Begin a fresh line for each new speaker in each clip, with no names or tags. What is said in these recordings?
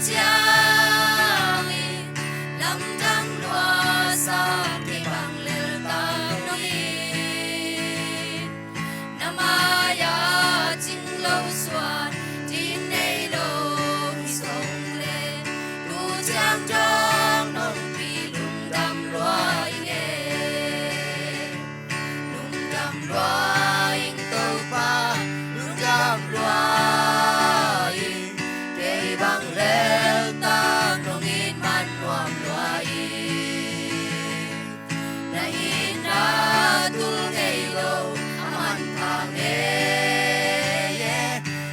giang lâm trăng loa sa thì bằng lều tam nông nam ya chính lâu xoan chín nay lâu sông lên lu giang trong nông pi lùng đam loa lùng đam loa tàu pa lùng đam loa bằng leo ta nông in man nuam loai na in na tu ngày lâu aman thang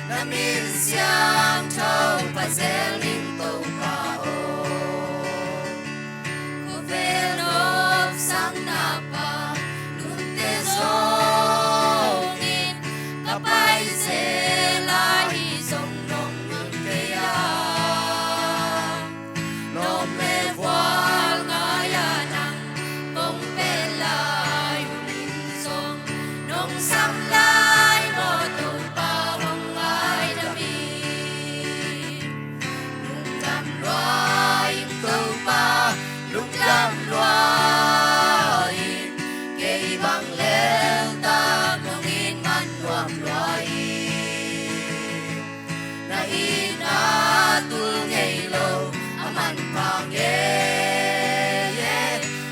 na min siang châu và sẽ linh tàu pa o ku ve lop sang na pa nun te zo in kapai se lai song sam lai mo tu pa hong ai da mi lung đam loa tu pa lung đam loa kei bang leo ta nong in man nuam loa na in a tu ngei lo aman pa nge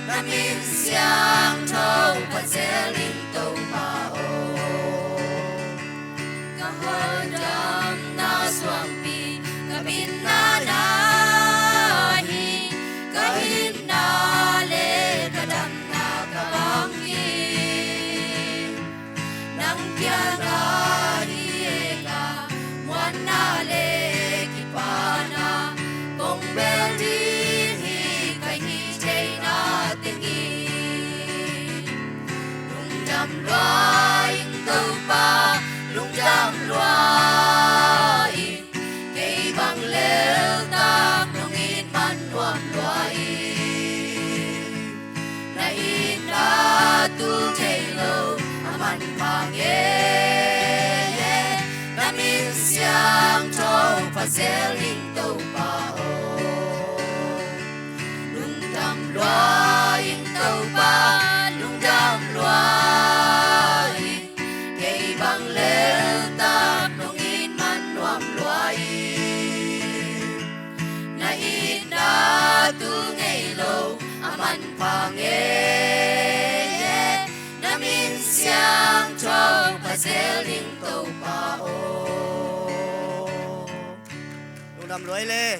na min siang thâu pa se linh tàu pa swampi kabin na nahi kahin na le kadam na kabangi nang kya na hieka muan na le kipana kong beldi hi kahi chay na tingi lung dam loa tàu pa lung dam loa bằng leo ta nong in man nuam loai na in na tu thei lo aman pa na min siang châu pa se linh tàu pa o lung dam loai tàu pa lung dam loai kei bằng leo ta nong in man nuam loai na tu ngày lâu aman pa na min siang châu pa se linh tàu pa o
lung đam loai le